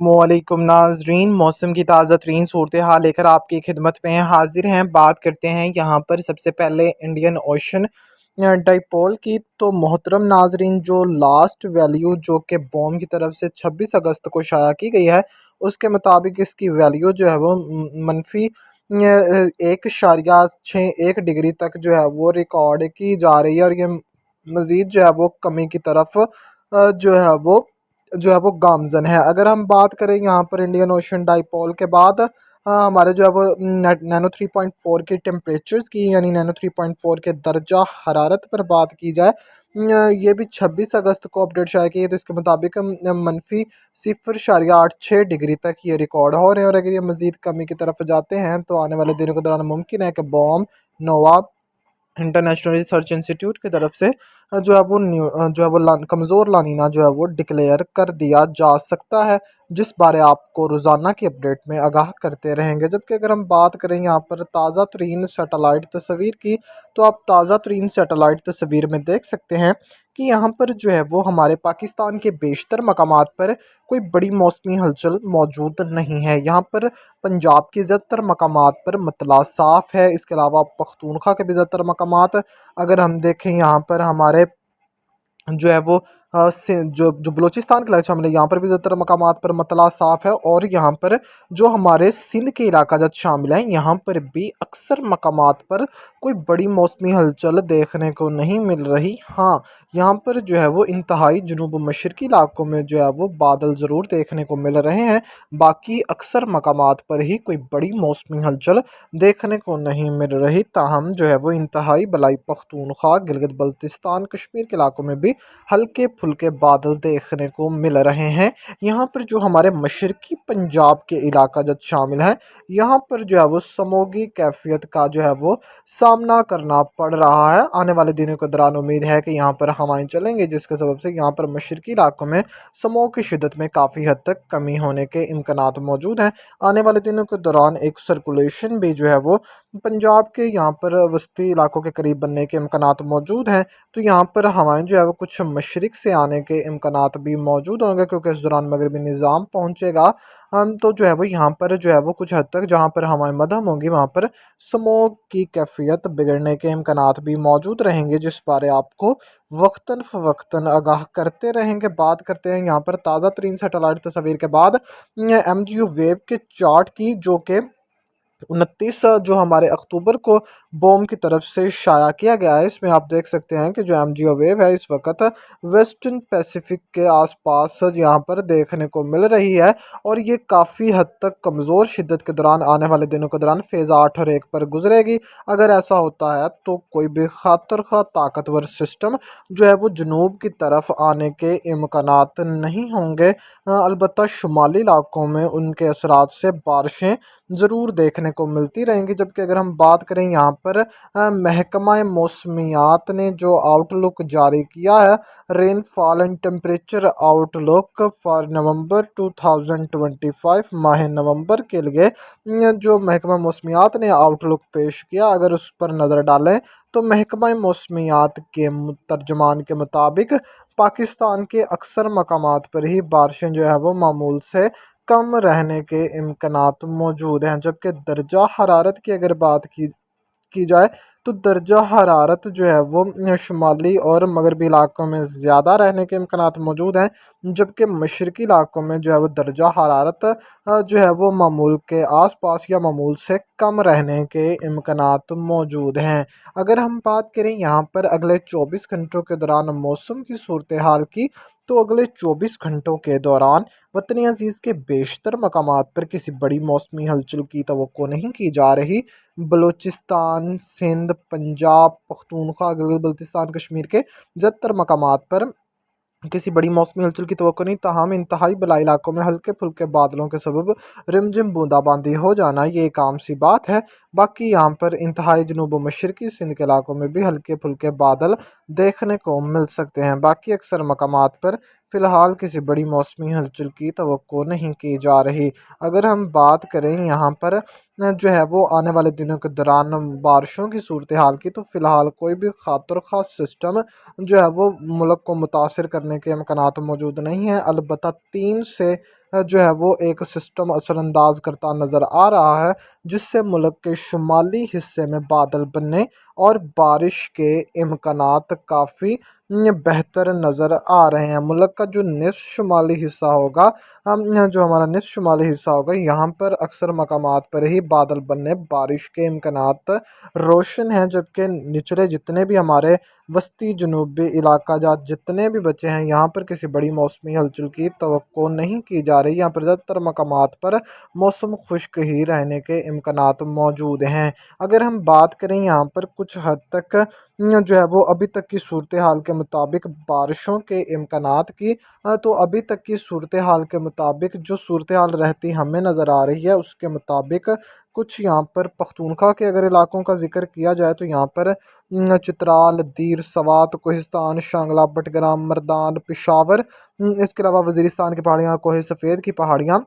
वालेकुम नाजरीन, मौसम की ताज़ा तरीन सूरत हाल लेकर आपकी खिदमत में हाजिर हैं। बात करते हैं यहाँ पर सबसे पहले इंडियन ओशन डाइपोल की। तो मोहतरम नाजरीन, जो लास्ट वैल्यू जो कि बॉम की तरफ से 26 अगस्त को शाया की गई है, उसके मुताबिक इसकी वैल्यू जो है वो मनफी 1.61 डिग्री तक जो है वो रिकॉर्ड की जा रही है। और ये मज़ीद जो है वो कमी की तरफ जो है वो गामजन है। अगर हम बात करें यहाँ पर इंडियन ओशन डाइपोल के बाद हमारे जो है वो नैनो 3.4 के टेम्परेचर्स की, यानी नैनो 3.4 के दर्जा हरारत पर बात की जाए, ये भी 26 अगस्त को अपडेट शाया की है। तो इसके मुताबिक मनफी 0.86 डिग्री तक ये रिकॉर्ड हो रहे हैं। और अगर ये मज़ीद कमी की तरफ जाते हैं तो आने वाले दिनों के दौरान मुमकिन है कि बॉम नोवा इंटरनेशनल रिसर्च इंस्टीट्यूट की तरफ से जो है वो जो है वो कमज़ोर लानीना जो है वो डिक्लेयर कर दिया जा सकता है, जिस बारे आपको रोज़ाना की अपडेट में आगाह करते रहेंगे। जबकि अगर हम बात करें यहाँ पर ताज़ा तरीन सैटेलाइट तस्वीर की, तो आप ताज़ा तरीन सैटेलाइट तस्वीर में देख सकते हैं कि यहाँ पर जो है वो हमारे पाकिस्तान के बेशतर मकामात पर कोई बड़ी मौसमी हलचल मौजूद नहीं है। यहाँ पर पंजाब के ज़्यादातर मकामात पर मतला साफ़ है। इसके अलावा पख्तूनख्वा के भी ज़्यादातर मकामात अगर हम देखें, यहाँ पर हमारे जो है वो जो जो बलूचिस्तान के इलाके शामिल है, यहाँ पर भी ज़्यादातर मकामात पर मतला साफ़ है। और यहाँ पर जो हमारे सिंध के इलाका जब शामिल है, यहाँ पर भी अक्सर मकामात पर कोई बड़ी मौसमी हलचल देखने को नहीं मिल रही। हाँ, यहाँ पर जो है वो इंतहाई जनूब मशरकी इलाकों में जो है वो बादल ज़रूर देखने को मिल रहे हैं। बाकी अक्सर मकामात पर ही कोई बड़ी मौसमी हलचल देखने को नहीं मिल रही। ताहम जो है वो इंतहाई बलाई पख्तूनख्वा, गिलगित बल्तिस्तान, कश्मीर के इलाकों में भी हल्के फुल्के बादल देखने को मिल रहे हैं। यहाँ पर जो हमारे मशरकी पंजाब के इलाका जब शामिल है, यहाँ पर जो है वो समोगी कैफियत का जो है वो सामना करना पड़ रहा है। आने वाले दिनों के दौरान उम्मीद है कि यहाँ पर हवाएं चलेंगी, जिसके सबब से यहाँ पर मशरकी इलाकों में समोग की शिद्दत में काफ़ी हद तक कमी होने के इम्कानात मौजूद हैं। आने वाले दिनों के दौरान एक सर्कुलेशन भी जो है वो पंजाब के यहाँ पर वस्ती इलाकों के करीब बनने के इम्कानात मौजूद हैं। तो यहाँ पर हवाएं जो है वो कुछ मशरिक से आने के इम्कानात भी मौजूद होंगे, क्योंकि इस दौरान मगरबी निज़ाम पहुँचेगा। तो जो है वो यहाँ पर जो है वो कुछ हद तक जहाँ पर हवाएं मध्यम होंगी, वहाँ पर स्मोक की कैफियत बिगड़ने के इम्कानात भी मौजूद रहेंगे, जिस बारे आपको वक्तन फ़वक्तन आगाह करते रहेंगे। बात करते हैं यहाँ पर ताज़ा तरीन सैटेलाइट तस्वीर के बाद MGU वेव के चार्ट की, जो कि 29 जो हमारे अक्टूबर को बोम की तरफ से शाया किया गया है। इसमें आप देख सकते हैं कि जो MGO वेव है इस वक्त वेस्टर्न पैसिफिक के आसपास यहाँ पर देखने को मिल रही है। और ये काफ़ी हद तक कमज़ोर शिद्दत के दौरान आने वाले दिनों के दौरान फेज़ 8 और 1 पर गुजरेगी। अगर ऐसा होता है तो कोई भी खातर खा ताकतवर सिस्टम जो है वो जनूब की तरफ आने के इम्कानात नहीं होंगे। अलबत्ता शुमाली इलाकों में उनके असरात से बारिशें ज़रूर देखने को मिलती रहेंगी। जबकि अगर हम बात करें यहाँ पर महकमा मौसमियात ने जो आउटलुक जारी किया है, rainfall and temperature outlook for नवंबर 2025, माह नवंबर के लिए जो महकमा मौसमियात ने आउटलुक पेश किया, अगर उस पर नज़र डालें तो महकमा मौसमियात के तर्जमान के मुताबिक पाकिस्तान के अक्सर मकामात पर ही बारिशें जो है वो मामूल से कम रहने के इम्कानात मौजूद हैं। जबकि दर्जा हरारत की अगर बात की जाए, तो दर्जा हरारत जो है वो शुमाली और मगरबी इलाकों में ज़्यादा रहने के इम्कानात मौजूद हैं। जबकि मशरकी इलाकों में जो है वो दर्जा हरारत जो है वो मामूल के आसपास या मामूल से कम रहने के इम्कानात मौजूद हैं। अगर हम बात करें यहाँ पर अगले 24 घंटों के दौरान मौसम की सूरत हाल की, तो अगले 24 घंटों के दौरान वतन अज़ीज़ के बेशतर मकामात पर किसी बड़ी मौसमी हलचल की तवक्को नहीं की जा रही। बलूचिस्तान, सिंध, पंजाब, पख्तूनख्वा, गिलगित बल्तिस्तान, कश्मीर के ज़्यादातर मकामात पर किसी बड़ी मौसमी हलचल की तवक्को नहीं। ताहम इंतहाई बलाई इलाकों में हल्के फुल्के बादलों के सबब रिमझिम बूंदाबांदी हो जाना ये एक आम सी बात है। बाकी यहाँ पर इंतहाई जनूब मशरकी सिंध के इलाकों में भी हल्के फुल्के बादल देखने को मिल सकते हैं। बाकी अक्सर मकामात पर फ़िलहाल किसी बड़ी मौसमी हलचल की तवक्को नहीं की जा रही। अगर हम बात करें यहाँ पर जो है वो आने वाले दिनों के दौरान बारिशों की सूरत हाल की, तो फ़िलहाल कोई भी खातर ख़ास सिस्टम जो है वो मुल्क को मुतासर करने के इम्कानात मौजूद नहीं हैं। अलबत्ता 3 से जो है वो एक सिस्टम असरअंदाज करता नज़र आ रहा है, जिससे मुल्क के शुमाली हिस्से में बादल बनने और बारिश के इम्कानात काफ़ी बेहतर नज़र आ रहे हैं। मुल्क का जो निसफ शुमाली हिस्सा होगा, जो हमारा निसफ शुमाली हिस्सा होगा, यहाँ पर अक्सर मकामात पर ही बादल बनने बारिश के इम्कानात रोशन हैं, जबकि निचले जितने भी हमारे वस्ती जनूबी इलाका जात जितने भी बचे हैं, यहाँ पर किसी बड़ी मौसमी हलचल की तवक्को नहीं की जा रही। यहाँ पर ज़्यादातर मकामात पर मौसम खुश्क ही रहने के इम्कानात मौजूद हैं। अगर हम बात करें यहाँ पर कुछ हद तक जो है वो अभी तक की सूरत हाल के मुताबिक बारिशों के इम्कानात की, तो अभी तक की सूरत हाल के मुताबिक जो सूरत हाल रहती हमें नज़र आ रही है, उसके मुताबिक कुछ यहाँ पर पख्तूनख्वा के अगर इलाकों का ज़िक्र किया जाए तो यहाँ पर चित्राल, दीर, सवात, कोहिस्तान, शांगला, बटग्राम, मर्दान, पेशावर, इसके अलावा वज़ीरिस्तान की पहाड़ियाँ, कोहे सफ़ेद की पहाड़ियाँ,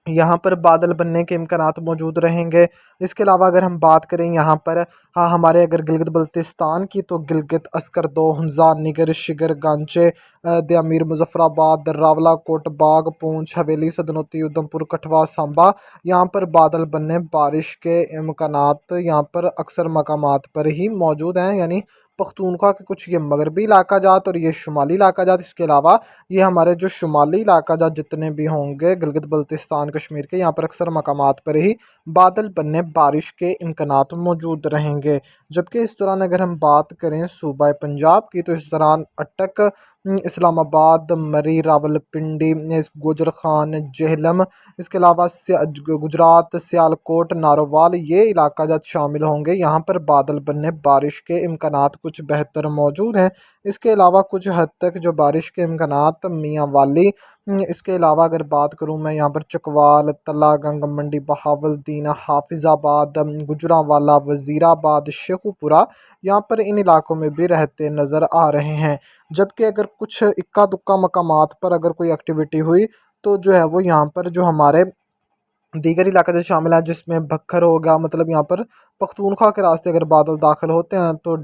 यहाँ पर बादल बनने के इम्कानात मौजूद रहेंगे। इसके अलावा अगर हम बात करें यहाँ पर, हाँ, हमारे अगर गिलगित बल्तिस्तान की, तो गिलगित, अस्करदो, हंजा, निगर, शिगर, गांचे, दयामीर, मुजफ़्फ़राबाद, दर्रावला, कोटबाग, पूंछ, हवेली, सदनोती, उधमपुर, कठवा, सांबा, यहाँ पर बादल बनने बारिश के इम्कानात यहाँ पर अक्सर मकामात पर ही मौजूद हैं। यानी पख्तूनख्वा के कुछ ये मगरबी इलाका जात और ये शुमाली इलाका जात, इसके अलावा ये हमारे जो शुमाली इलाका जात जितने भी होंगे गिलगित बल्तिस्तान कश्मीर के, यहाँ पर अक्सर मकामात पर ही बादल बनने बारिश के इम्कानात मौजूद रहेंगे। जबकि इस दौरान अगर हम बात करें सूबा पंजाब की, तो इस दौरान अटक, इस्लामाबाद, मरी, रावलपिंडी, गुजर खान, जेहलम, इसके अलावा गुजरात, सियालकोट, नारोवाल, ये इलाका जब शामिल होंगे। यहाँ पर बादल बनने बारिश के इम्कानात कुछ बेहतर मौजूद हैं। इसके अलावा कुछ हद तक जो बारिश के इम्कानात मियाँ वाली, इसके अलावा अगर बात करूँ मैं यहाँ पर चकवाल, तला, गंग मंडी, बहावलदीन, हाफिज़ाबाद, गुजरांवाला, वज़ीराबाद, शेखुपुरा, यहाँ पर इन इलाकों में भी रहते नज़र आ रहे हैं। जबकि अगर कुछ इक्का दुक्का मकामात पर अगर कोई एक्टिविटी हुई, तो जो है वो यहाँ पर जो हमारे दीगर इलाके से शामिल है, जिसमें भक्खर हो गया, मतलब यहाँ पर पख्तूनख्वा के रास्ते अगर बादल दाखिल होते हैं तो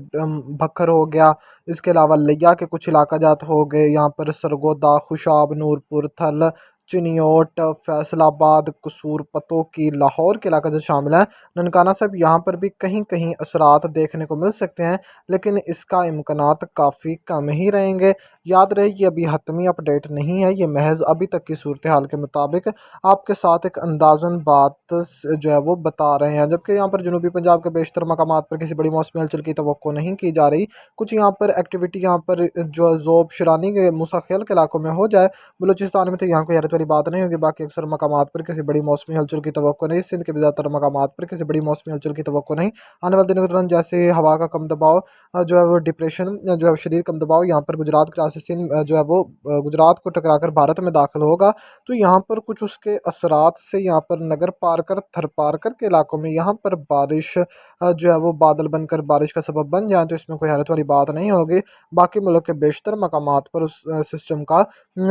भक्खर हो गया। इसके अलावा लिया के कुछ इलाका जात हो गए, यहाँ पर सरगोदा, खुशाब, नूरपुर, थल, चिनियोट, फैसलाबाद, कसूर, पतोकी, लाहौर के इलाके से शामिल है। ननकाना साहब, यहाँ पर भी कहीं कहीं असरात देखने को मिल सकते हैं, लेकिन इसका इम्कनात काफ़ी कम ही रहेंगे। याद रहे ये अभी हतमी अपडेट नहीं है, ये महज अभी तक की सूरत हाल के मुताबिक आपके साथ एक अंदाज़न बात जो है वो बता रहे हैं। जबकि यहाँ पर जनूबी पंजाब के बेशतर मकामात पर किसी बड़ी मौसमी हलचल की तवक्को नहीं की जा रही। कुछ यहाँ पर एक्टिविटी यहाँ पर जो ज़ोब शरानी के मुसाखेल के इलाकों में हो जाए, बलूचिस्तान में, तो यहाँ कोई हैरत वाली बात नहीं होगी। बाकी अक्सर मकामात पर किसी बड़ी मौसमी हलचल की तवक्को नहीं। सिंध के भी ज़्यादातर मकामात पर किसी बड़ी मौसमी हलचल की तवक्को नहीं। आने वाले दिनों के दौरान जैसे हवा का कम दबाव जो है वो डिप्रेशन जो है शदीद कम दबाव यहाँ पर गुजरात के रास्ते सिंध जो है वो गुजरात को टकरा कर भारत में दाखिल होगा, तो यहाँ पर कुछ उसके असरात से यहाँ पर नगर पारकर, थर पारकर के इलाकों में यहाँ पर बारिश जो है वो बादल बनकर बारिश का सबब बन जाए, तो इसमें कोई हैरत वाली बात नहीं होगी। बाकी मुल्क के बेशतर मकामात पर उस सिस्टम का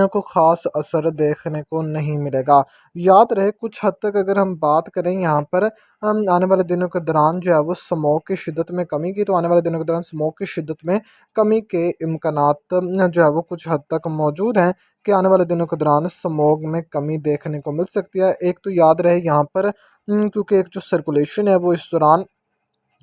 को ख़ास असर देखने को नहीं मिलेगा। याद रहे कुछ हद तक अगर हम बात करें यहाँ पर आने वाले दिनों के दौरान जो है वो स्मोक की शिद्दत में कमी की, तो आने वाले दिनों के दौरान स्मोक की शिद्दत में कमी के इम्कानात जो है वो कुछ हद तक मौजूद हैं, कि आने वाले दिनों के दौरान स्मोक में कमी देखने को मिल सकती है। एक तो याद रहे यहाँ पर क्योंकि एक जो सर्कुलेशन है वो इस दौरान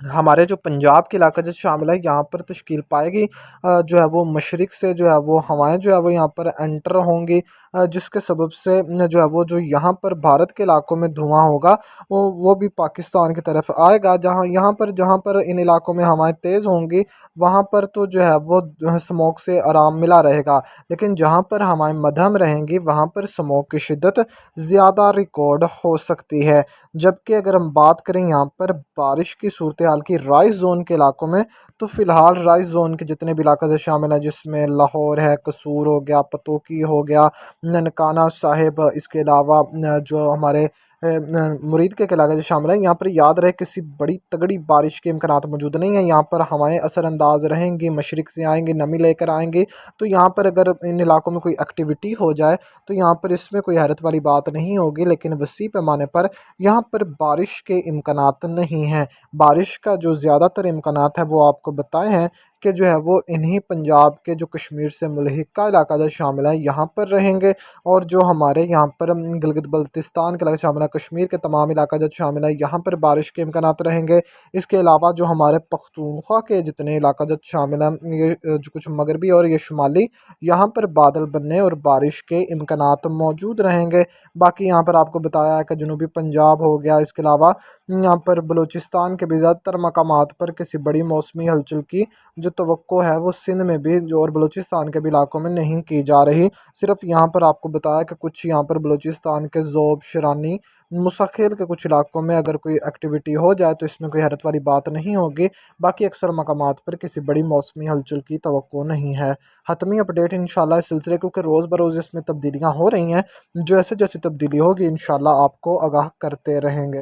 हमारे जो पंजाब के इलाका जो शामिल है, यहाँ पर तश्कील पाएगी। जो है वो मशरिक़ से जो है वो हवाएं जो है वो यहाँ पर एंटर होंगी, जिसके सबब से जो है वो जो यहाँ पर भारत के इलाकों में धुआं होगा, वो भी पाकिस्तान की तरफ आएगा। जहाँ पर इन इलाकों में हवाएं तेज़ होंगी, वहाँ पर तो जो है वो स्मोक से आराम मिला रहेगा। लेकिन जहाँ पर हवाएं मध्यम रहेंगी, वहाँ पर स्मोक की शिद्दत ज़्यादा रिकॉर्ड हो सकती है। जबकि अगर हम बात करें यहाँ पर बारिश की सूरत हाल की राइस जोन के इलाकों में, तो फ़िलहाल राइस जोन के जितने भी इलाके शामिल हैं, जिसमें लाहौर है, कसूर हो गया, पतोकी हो गया, ननकाना साहिब, इसके अलावा जो हमारे मुरीद के इलाके जो शामिल है, यहाँ पर याद रहे किसी बड़ी तगड़ी बारिश के इम्कानात मौजूद नहीं है। यहाँ पर हवाएं असरअंदाज रहेंगी, मशरिक़ से आएंगी, नमी लेकर आएंगी, तो यहाँ पर अगर इन इलाकों में कोई एक्टिविटी हो जाए, तो यहाँ पर इसमें कोई हैरत वाली बात नहीं होगी। लेकिन वसी पैमाने पर यहाँ पर बारिश के इम्कानात नहीं हैं। बारिश का जो ज़्यादातर इम्कानात है वो आपको बताए हैं कि जो है वो इन्हीं पंजाब के जो कश्मीर से मुल्हिका इलाका जो शामिल है यहाँ पर रहेंगे। और जो हमारे यहाँ पर गिलगित बल्तिस्तान के इलाका शामिल है, कश्मीर के तमाम इलाका जो शामिल है यहाँ पर बारिश के इम्कानात रहेंगे। इसके अलावा जो हमारे पख्तूनख्वा के जितने इलाका जो शामिल हैं, ये जो कुछ मगरबी और ये शुमाली, यहाँ पर बादल बनने और बारिश के इम्कानात मौजूद रहेंगे। बाकी यहाँ पर आपको बताया है कि जनूबी पंजाब हो गया, इसके अलावा यहाँ पर बलूचिस्तान के भी ज़्यादातर मकामात पर किसी बड़ी मौसमी हलचल की जो तवक्को है वो सिंध में भी जो और बलूचिस्तान के भी इलाकों में नहीं की जा रही। सिर्फ यहाँ पर आपको बताया कि कुछ यहाँ पर बलूचिस्तान के ज़ोब, शरानी, मुसखिल के कुछ इलाकों में अगर कोई एक्टिविटी हो जाए तो इसमें कोई हैरत वाली बात नहीं होगी। बाकी अक्सर मकामात पर किसी बड़ी मौसमी हलचल की तवक्को नहीं है। हतमी अपडेट इंशाल्लाह इस सिलसिले, क्योंकि रोज़ बरोज़ इसमें तब्दीलियाँ हो रही हैं, जैसे जैसे तब्दीली होगी इंशाल्लाह आपको आगाह करते रहेंगे।